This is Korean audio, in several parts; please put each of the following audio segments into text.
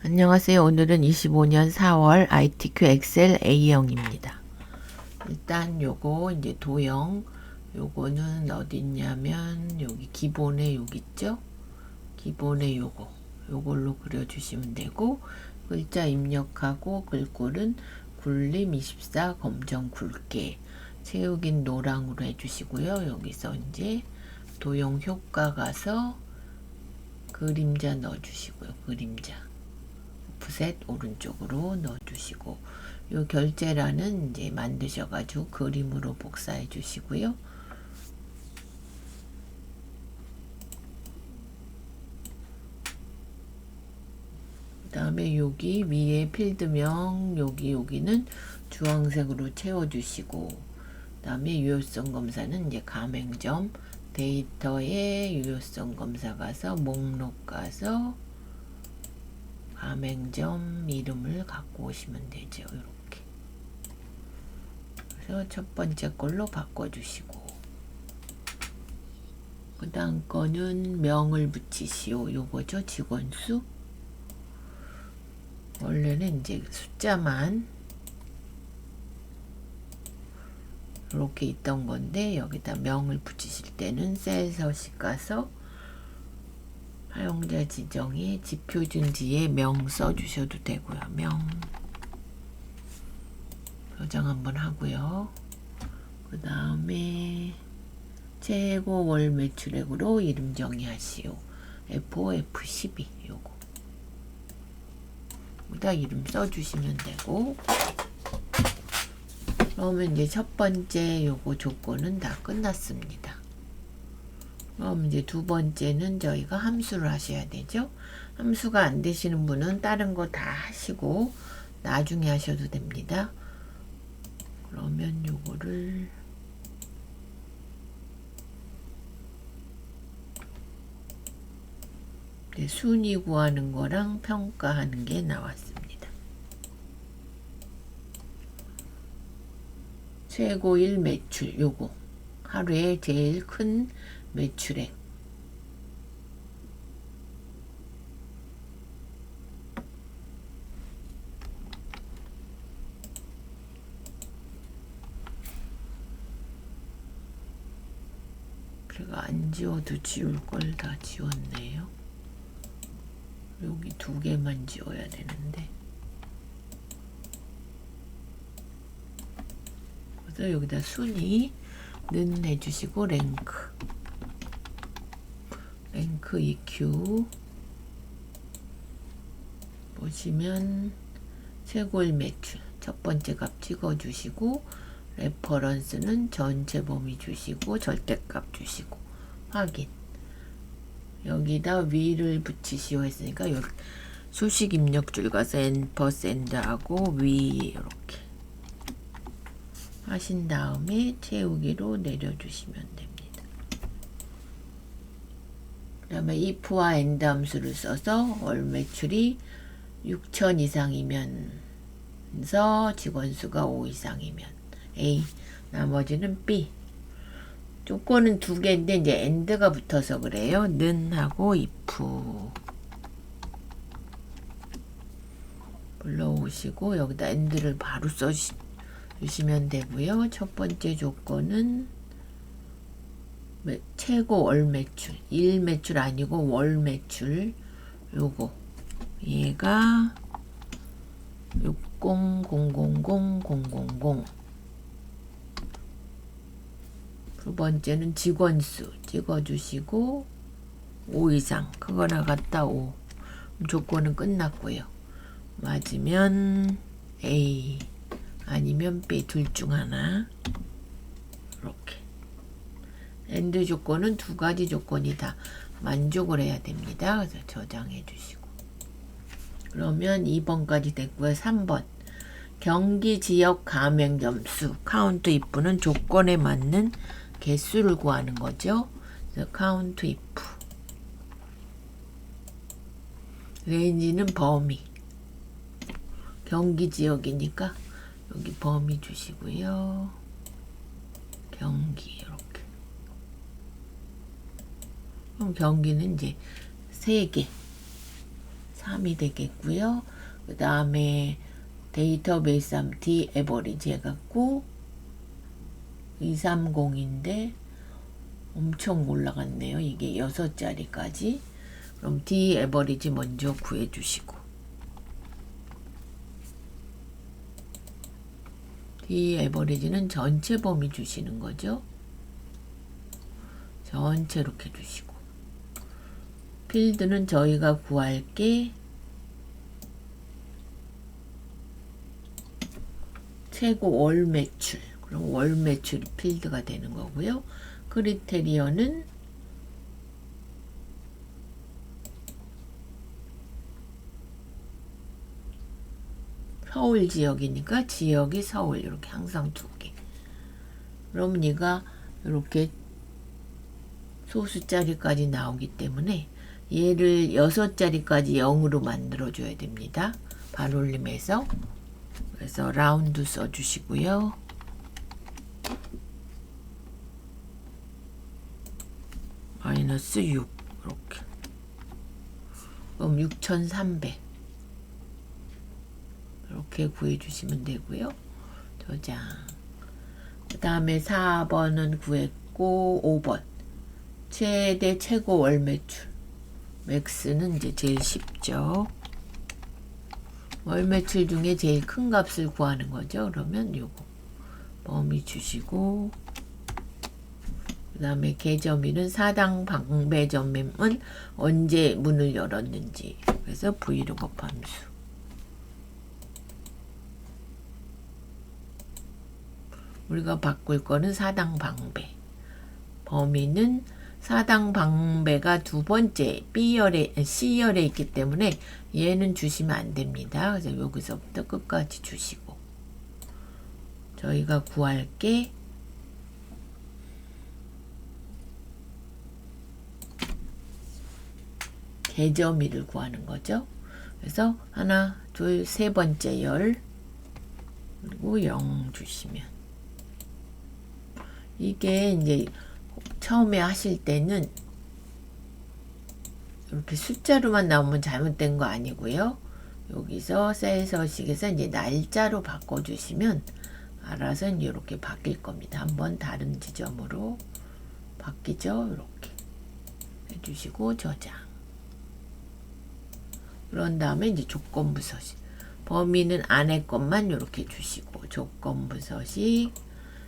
안녕하세요. 오늘은 25년 4월 ITQ 엑셀 A형입니다. 일단 요거 이제 도형, 요거는 어디 있냐면 여기 기본에 여기 있죠? 기본에 요걸로 그려주시면 되고, 글자 입력하고 글꼴은 굴림 24 검정 굵게, 채우긴 노랑으로 해주시고요. 여기서 이제 도형 효과 가서 그림자 넣어주시고요. 그림자 오프셋 오른쪽으로 넣어주시고, 요 결제란은 이제 만드셔가지고 그림으로 복사해 주시고요. 그 다음에 여기 위에 필드명 여기는 주황색으로 채워주시고, 그 다음에 유효성 검사는 이제 가맹점 데이터에 유효성 검사 가서 목록 가서 가맹점 이름을 갖고 오시면 되죠. 이렇게. 그래서 첫 번째 걸로 바꿔주시고, 그 다음 거는 명을 붙이시오. 요거죠. 직원수. 원래는 이제 숫자만 이렇게 있던 건데, 여기다 명을 붙이실 때는 셀 서식 가서 사용자 지정에 지표준지에 명 써주셔도 되고요. 명 저장 한번 하고요. 그 다음에 최고 월 매출액으로 이름 정의하시오. F5, F12 요거 여기다 이름 써주시면 되고, 그러면 이제 첫 번째 요거 조건은 다 끝났습니다. 그럼 이제 두 번째는 저희가 함수를 하셔야 되죠. 함수가 안 되시는 분은 다른 거 다 하시고 나중에 하셔도 됩니다. 그러면 요거를 순위 구하는 거랑 평가하는 게 나왔습니다. 최고일 매출 요거 하루에 제일 큰 매출액 제가 안 지워도 지울 걸 다 지웠네요. 여기 두 개만 지워야 되는데, 그래서 여기다 순위는 해주시고 랭크 EQ 보시면 최고일 매출 첫 번째 값 찍어주시고, 레퍼런스는 전체 범위 주시고 절대값 주시고 확인. 여기다 위를 붙이시오 했으니까 여기 수식 입력줄 가서 &% 하고 위 이렇게 하신 다음에 채우기로 내려주시면 됩니다. 그 다음에 if와 and 함수를 써서 월 매출이 6천 이상이면서 직원수가 5 이상이면 A, 나머지는 B. 조건은 두 개인데 이제 and가 붙어서 그래요. 는 하고 if 불러오시고 여기다 and를 바로 써주시면 되고요. 첫 번째 조건은 최고 월 매출, 일 매출 아니고 월 매출 요거 얘가 6000000. 두 번째는 직원수 찍어주시고 5 이상 그거나 같다 5. 조건은 끝났고요. 맞으면 A 아니면 B 둘 중 하나. 이렇게 AND 조건은 두 가지 조건이 다 만족을 해야 됩니다. 그래서 저장해 주시고, 그러면 2번까지 됐고요. 3번 경기 지역 가맹점 수 카운트 if는 조건에 맞는 개수를 구하는 거죠. 그래서 카운트 if 레인지는 범위, 경기 지역이니까 여기 범위 주시고요. 경기 이렇게. 그럼 경기는 이제 3개 3이 되겠고요. 그 다음에 데이터베이스 하면 D 에버리지 해갖고 230인데 엄청 올라갔네요. 이게 6자리까지. 그럼 D 에버리지 먼저 구해주시고, D 에버리지는 전체 범위 주시는 거죠. 전체 이렇게 주시고, 필드는 저희가 구할 게 최고 월 매출, 그럼 월 매출이 필드가 되는 거고요. 크리테리언은 서울 지역이니까 지역이 서울, 이렇게 항상 2개. 그럼 얘가 이렇게 소수자리까지 나오기 때문에 얘를 6자리까지 0으로 만들어 줘야 됩니다. 반올림해서. 그래서 라운드 써주시고요. 마이너스 6 이렇게. 그럼 6300 이렇게 구해주시면 되고요. 저장. 그 다음에 4번은 구했고 5번 최대 최고 월 매출. 맥스는 이제 제일 쉽죠. 월 매출 중에 제일 큰 값을 구하는 거죠. 그러면 요거 범위 주시고, 그 다음에 계점일은 사당 방배점은 언제 문을 열었는지. 그래서 브이로그업 함수. 우리가 바꿀 거는 사당 방배. 범위는 사당 방배가 2번째 C열에 있기 때문에 얘는 주시면 안 됩니다. 그래서 여기서부터 끝까지 주시고, 저희가 구할 게 계점일을 구하는 거죠. 그래서 하나, 둘, 세 번째 열, 그리고 0 주시면, 이게 이제 처음에 하실 때는 이렇게 숫자로만 나오면 잘못된 거 아니고요. 여기서 셀 서식에서 이제 날짜로 바꿔주시면 알아서 이렇게 바뀔 겁니다. 한번 다른 지점으로 바뀌죠. 이렇게 해주시고 저장. 그런 다음에 이제 조건부 서식. 범위는 안에 것만 이렇게 주시고, 조건부 서식,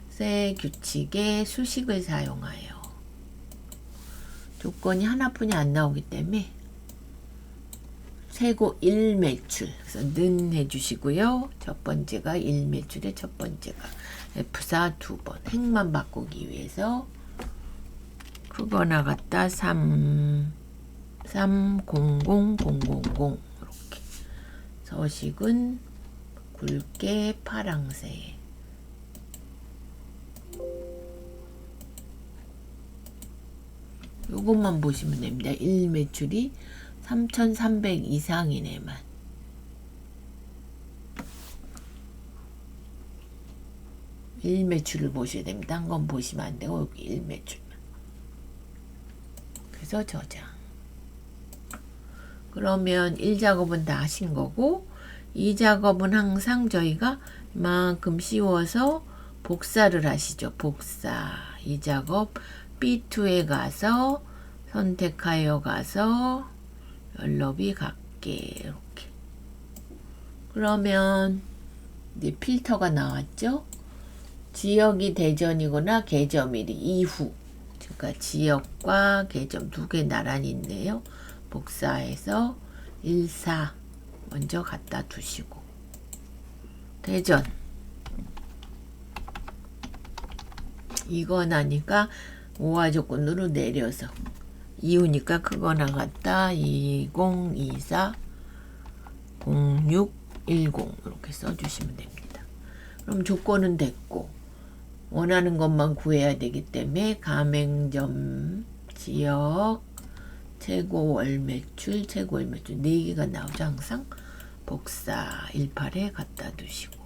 세 규칙의 수식을 사용하여. 조건이 하나뿐이 안 나오기 때문에 최고 1매출, 그래서 는 해주시고요. 첫 번째가 1매출의 첫 번째가 F4 2번. 행만 바꾸기 위해서 크거나 같다 3 0 0 0 0 이렇게. 서식은 굵게 파랑색. 요것만 보시면 됩니다. 1매출이 3,300 이상이네만. 일매출을 보셔야 됩니다. 한 건 보시면 안 되고 여기 일매출만. 그래서 저장. 그러면 1작업은 다 하신 거고, 2작업은 항상 저희가 이만큼 씌워서 복사를 하시죠. 복사. 2작업 B2에 가서 선택하여 가서 연럽이 같게 이렇게. 그러면 이제 필터가 나왔죠. 지역이 대전이거나 계점일이 이후. 그러니까 지역과 계점 2개 나란히 있네요. 복사해서 14 먼저 갖다 두시고, 대전 이거 나니까 5화 조건으로 내려서 이후니까 그거나 같다 2024 0610 이렇게 써주시면 됩니다. 그럼 조건은 됐고 원하는 것만 구해야 되기 때문에 가맹점 지역 최고 월 매출 최고 월 매출 4개가 나오죠. 항상 복사 18에 갖다 두시고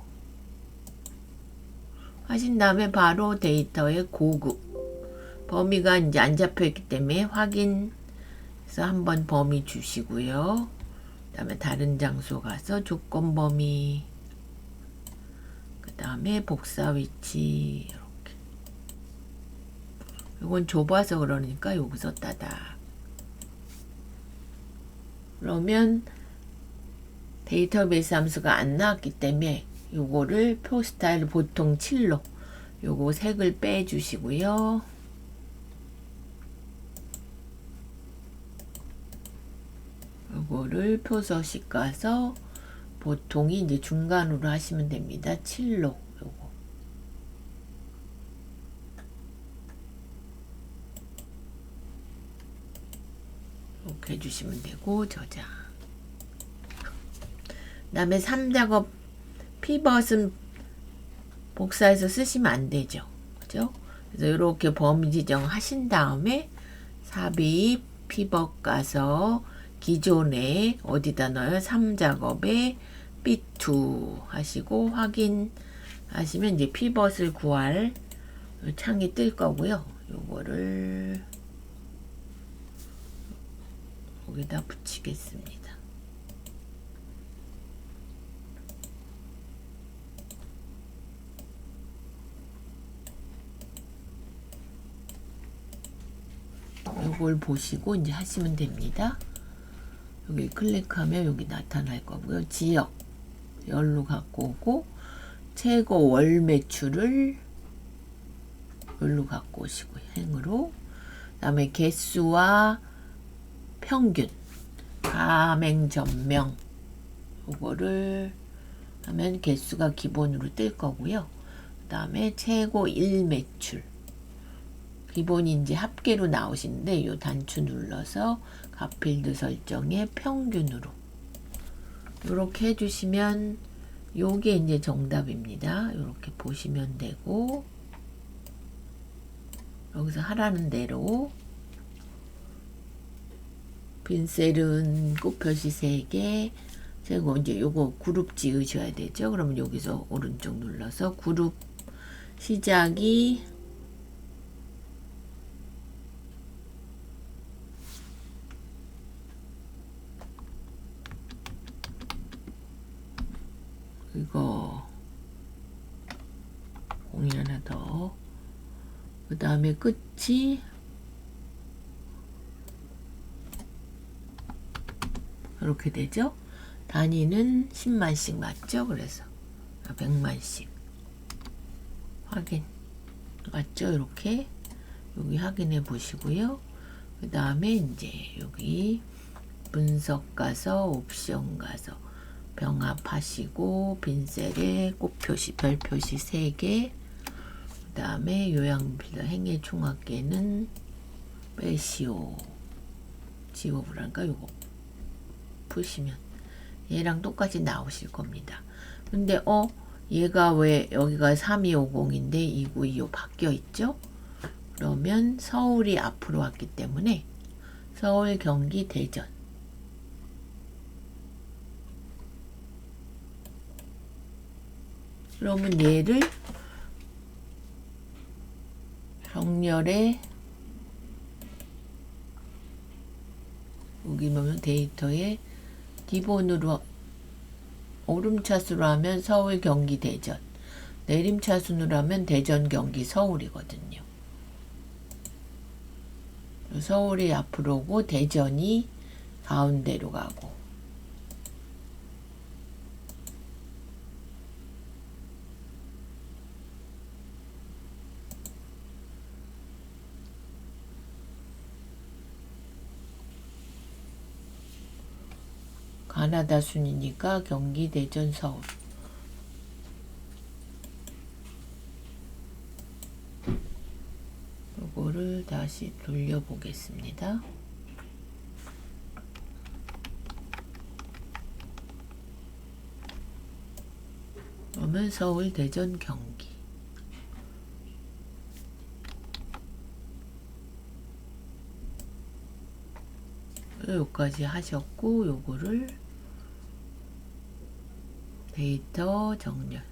하신 다음에 바로 데이터의 고급 범위가 이제 안 잡혀 있기 때문에 확인해서 한번 범위 주시고요. 그다음에 다른 장소 가서 조건 범위, 그다음에 복사 위치. 이렇게. 이건 좁아서 그러니까 여기서 따닥. 그러면 데이터베이스 함수가 안 나왔기 때문에 요거를 표 스타일 보통 7로 요거 색을 빼주시고요. 요거를 표서식 가서 보통이 이제 중간으로 하시면 됩니다. 7로 요거. 이렇게 해주시면 되고 저장. 그 다음에 3작업 피벗은 복사해서 쓰시면 안 되죠. 그죠? 그래서 이렇게 범위 지정 하신 다음에 삽입 피벗 가서 기존에 어디다 넣어요? 3작업에 B2 하시고 확인하시면 이제 피벗을 구할 창이 뜰 거고요. 요거를 여기다 붙이겠습니다. 요걸 보시고 이제 하시면 됩니다. 여기 클릭하면 여기 나타날 거고요. 지역 열로 갖고 오고 최고 월 매출을 열로 갖고 오시고 행으로 그다음에 개수와 평균 가맹 점명 요거를 하면 개수가 기본으로 뜰 거고요. 그다음에 최고 일 매출 기본이 이제 합계로 나오시는데 요 단추 눌러서 값필드 설정에 평균으로 이렇게 해주시면 요게 이제 정답입니다. 이렇게 보시면 되고 여기서 하라는 대로 빈셀은 꽃표시 3개 제고 이제 요거 그룹 지으셔야 되죠. 그러면 여기서 오른쪽 눌러서 그룹 시작이 이거 공이 하나 더. 그 다음에 끝이 이렇게 되죠. 단위는 10만씩 맞죠? 그래서 100만씩 확인 맞죠? 이렇게 여기 확인해 보시고요. 그 다음에 이제 여기 분석 가서 옵션 가서 병합하시고 빈셀에 꽃표시 별표시 3개 그 다음에 요양필드 행의 총합계는 빼시오 지워보라니까 요거 푸시면 얘랑 똑같이 나오실 겁니다. 근데 얘가 왜 여기가 3250인데 2925 바뀌어 있죠? 그러면 서울이 앞으로 왔기 때문에 서울, 경기, 대전 그러면 얘를 정렬에 여기 보면 데이터에 기본으로 오름차순으로 하면 서울, 경기, 대전 내림차순으로 하면 대전, 경기, 서울이거든요. 서울이 앞으로 오고 대전이 가운데로 가고 가나다 순이니까 경기, 대전, 서울 요거를 다시 돌려보겠습니다. 그러면 서울, 대전, 경기 요까지 하셨고 요거를 데이터 정렬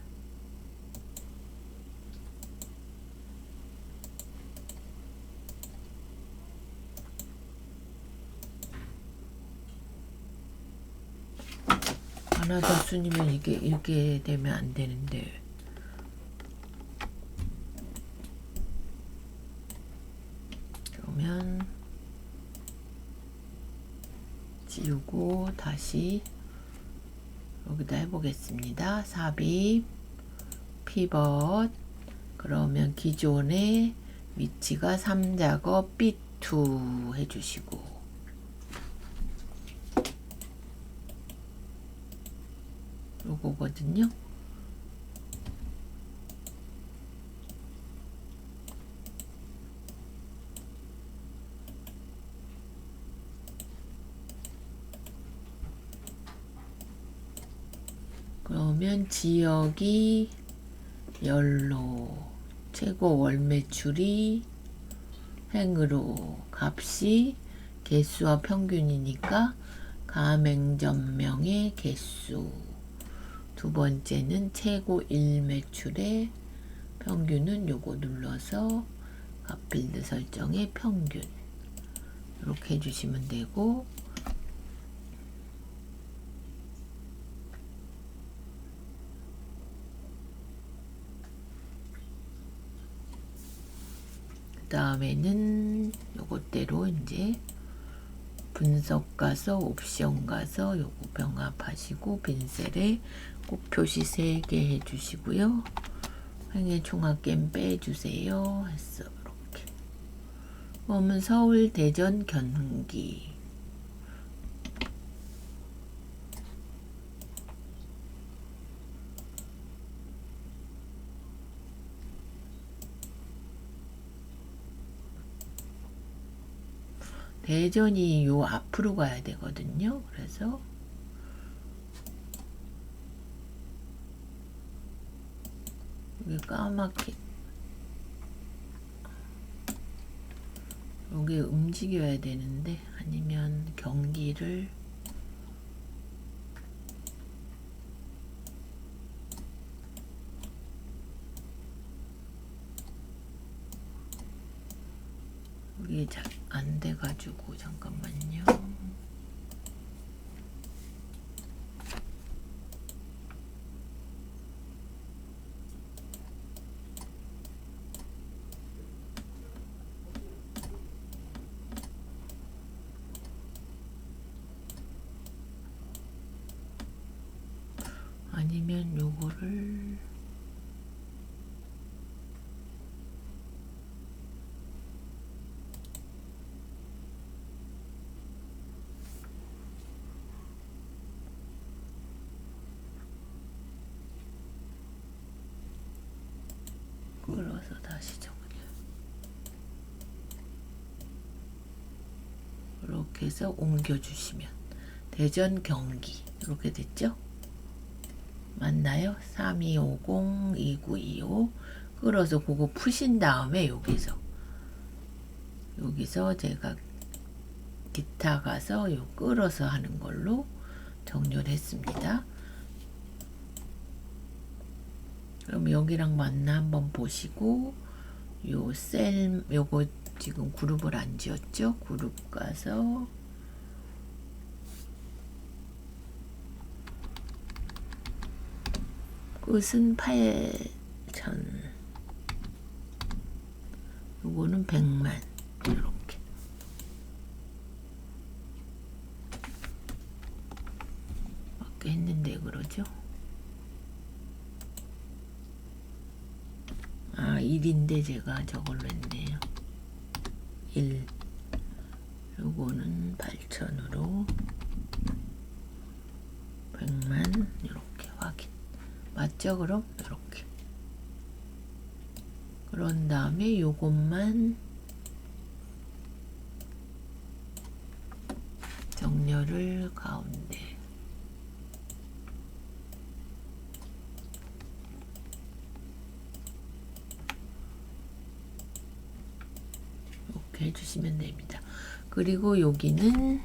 하나 더 순이면 이게 이렇게 되면 안 되는데. 그러면 지우고 다시 여기다 해보겠습니다. 삽입, 피벗. 그러면 기존의 위치가 3작업 B2 해주시고, 요거거든요. 그러면 지역이 열로, 최고 월 매출이 행으로, 값이 개수와 평균이니까 가맹점명의 개수. 두 번째는 최고 일 매출의 평균은 요거 눌러서 값필드 설정의 평균 이렇게 해주시면 되고, 그 다음에는 요것대로 이제 분석 가서 옵션 가서 요거 병합하시고 빈셀에 꼭 표시 3개 해주시고요. 횡의 총합겜 빼주세요. 했어. 이렇게. 그러면 서울, 대전, 경기. 대전이 요 앞으로 가야 되거든요. 그래서 여기 까맣게 여기 움직여야 되는데, 아니면 경기를 이게 잘 안 돼가지고 잠깐만요. 아니면 요거를 끌어서 다시 정리해. 이렇게 해서 옮겨주시면 대전, 경기 이렇게 됐죠? 맞나요? 3250, 2925 끌어서 그거 푸신 다음에 여기서 제가 기타 가서 요 끌어서 하는 걸로 정렬 했습니다. 그럼 여기랑 맞나 한번 보시고, 요 셀, 요거 지금 그룹을 안 지었죠? 그룹 가서 끝은 8,000, 요거는 100만 이렇게 맞게 했는데 그러죠? 1인데 제가 저걸로 했네요. 1. 요거는 8,000으로 100만 이렇게 확인. 맞죠? 그럼 이렇게. 그런 다음에 요것만 정렬을 가운데 이렇게 해주시면 됩니다. 그리고 여기는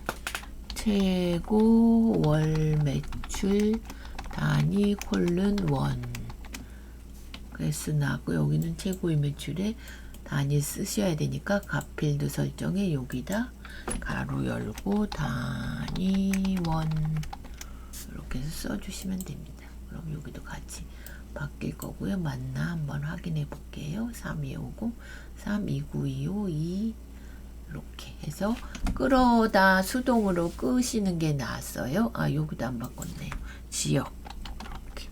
최고 월 매출 단위 콜론 원 개수 나고, 여기는 최고의 매출에 단위 쓰셔야 되니까 값필드 설정에 여기다 가로 열고 단위 원 이렇게 이렇게 해서 써주시면 됩니다. 그럼 여기도 같이 바뀔 거고요. 맞나 한번 확인해 볼게요. 3250, 329252 2 이렇게 해서 끌어다 수동으로 끄시는 게 나았어요. 아, 여기도 안 바꿨네요. 지역 이렇게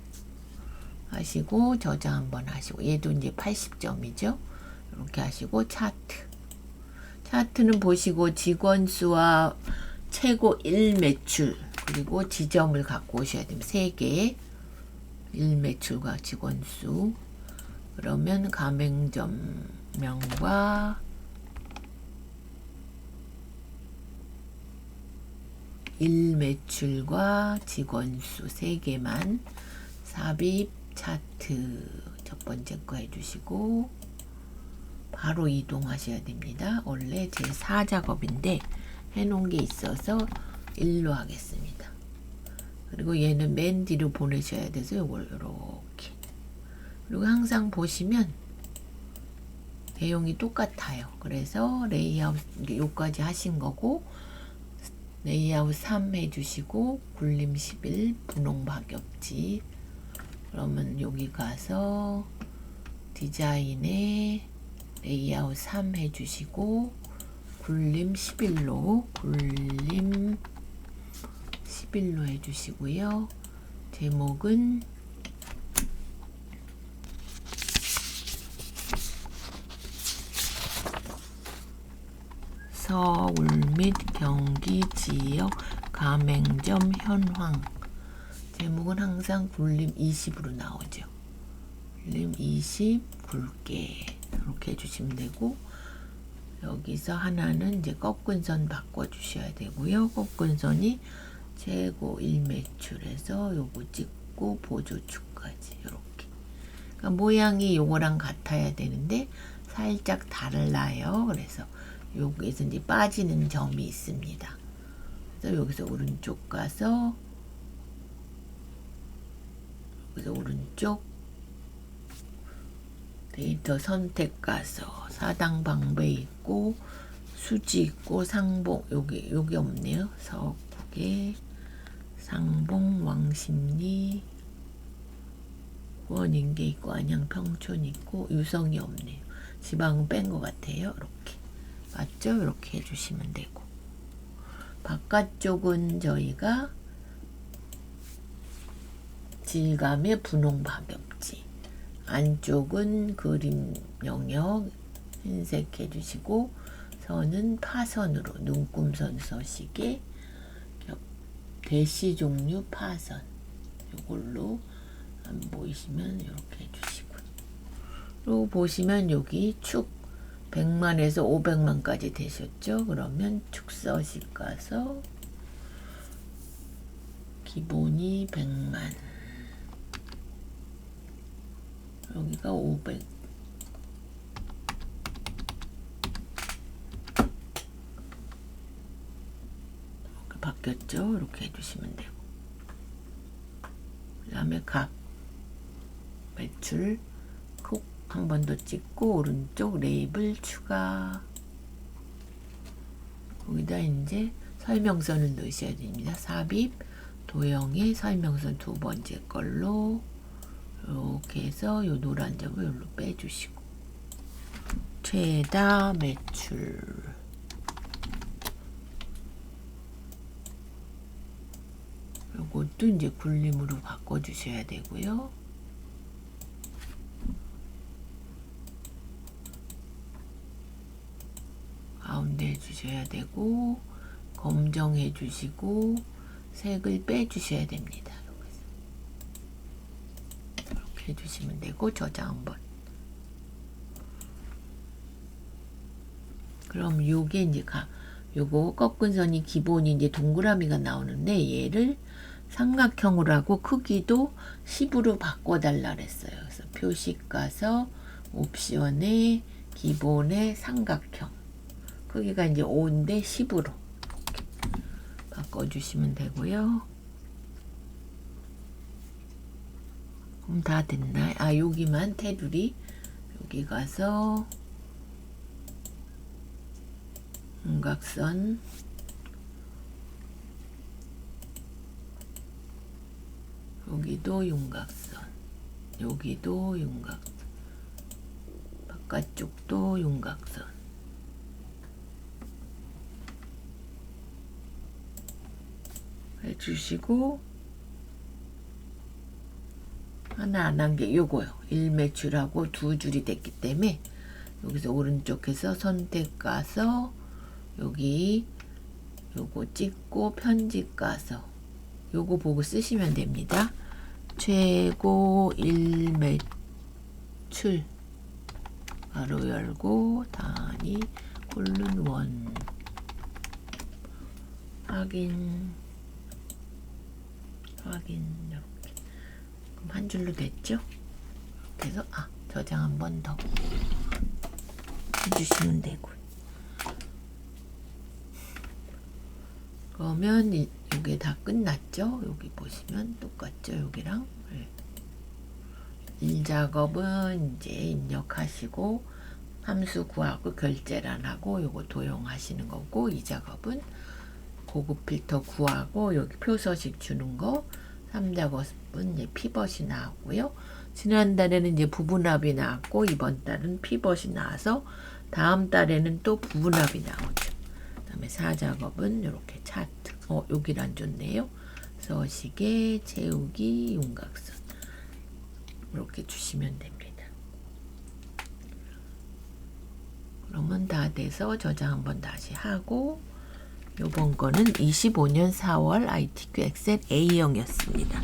하시고 저장 한번 하시고, 얘도 이제 80점이죠. 이렇게 하시고 차트는 보시고 직원 수와 최고 1매출 그리고 지점을 갖고 오셔야 됩니다. 3개 1매출과 직원 수. 그러면 가맹점명과 일매출과 직원수 3개만 삽입 차트 첫 번째 거 해주시고 바로 이동하셔야 됩니다. 원래 제 4작업인데 해놓은 게 있어서 1로 하겠습니다. 그리고 얘는 맨 뒤로 보내셔야 돼서 이걸 이렇게. 그리고 항상 보시면 내용이 똑같아요. 그래서 레이아웃 요까지 하신 거고, 레이아웃 3 해주시고 굴림 11 분홍 박엽지. 그러면 여기 가서 디자인에 레이아웃 3 해주시고 굴림 11로 해주시고요. 제목은 서울 및 경기 지역 가맹점 현황. 제목은 항상 굴림 20으로 나오죠. 굴림 20 굵게 이렇게 해주시면 되고, 여기서 하나는 이제 꺾은선 바꿔주셔야 되고요. 꺾은선이 최고 1매출에서 요거 찍고 보조축까지 이렇게. 그러니까 모양이 요거랑 같아야 되는데 살짝 달라요. 그래서 여기에서 이제 빠지는 점이 있습니다. 그래서 여기서 오른쪽 가서 여기서 오른쪽 데이터 선택 가서 사당 방배 있고 수지 있고 상봉 여기 없네요. 서구계 상봉 왕십리 원인계 있고 안양 평촌 있고 유성이 없네요. 지방은 뺀 것 같아요. 이렇게 맞죠? 이렇게 해주시면 되고, 바깥쪽은 저희가 질감의 분홍 박엽지, 안쪽은 그림 영역 흰색 해주시고, 선은 파선으로 눈금선 서식에 대시 종류 파선 이걸로 안 보이시면 이렇게 해주시고, 그리고 보시면 여기 축 100만에서 500만까지 되셨죠? 그러면 축서식 가서 기본이 100만, 여기가 500, 이렇게 바뀌었죠? 이렇게 해주시면 되고, 그 다음에 각 매출 콕 한 번 더 찍고 오른쪽 레이블 추가. 거기다 이제 설명서를 넣으셔야 됩니다. 삽입 도형의 설명서 두 번째 걸로 이렇게 해서 요 노란 점을 여기로 빼주시고, 최다 매출 요것도 이제 굴림으로 바꿔주셔야 되고요. 가운데 해주셔야 되고, 검정해 주시고 색을 빼주셔야 됩니다. 이렇게 해주시면 되고, 저장 한번. 그럼 요게 이제 요거 꺾은 선이 기본이 이제 동그라미가 나오는데, 얘를 삼각형으로 하고 크기도 10으로 바꿔달라 그랬어요. 그래서 표식 가서 옵션에 기본의 삼각형. 크기가 이제 5인데 10으로 바꿔주시면 되고요. 그럼 다 됐나요? 아, 여기만 테두리. 여기 가서 음각선 여기도 윤곽선, 여기도 윤곽선, 바깥쪽도 윤곽선. 해주시고 하나 안 한 게 요거요. 1매출하고 2줄이 됐기 때문에 여기서 오른쪽에서 선택 가서 여기 요거 찍고 편집 가서 요거 보고 쓰시면 됩니다. 최고 1매출 가로 열고 단위 콜론 원 확인 이렇게. 그럼 한 줄로 됐죠? 이렇게 해서 저장 한 번 더 해주시면 되고. 그러면 이게 다 끝났죠? 여기 보시면 똑같죠? 여기랑. 1작업은 이제 입력하시고 함수 구하고 결제란 하고 요거 도용하시는 거고, 2작업은 고급 필터 구하고 여기 표서식 주는 거, 3작업은 이제 피벗이 나오고요. 지난달에는 이제 부분합이 나왔고 이번 달은 피벗이 나와서 다음 달에는 또 부분합이 나오죠. 그 다음에 4작업은 이렇게 차트. 여기를 안 줬네요. 서식에 채우기 윤곽선 이렇게 주시면 됩니다. 그러면 다 돼서 저장 한번 다시 하고, 요번 거는 25년 4월 ITQ 엑셀 A형이었습니다.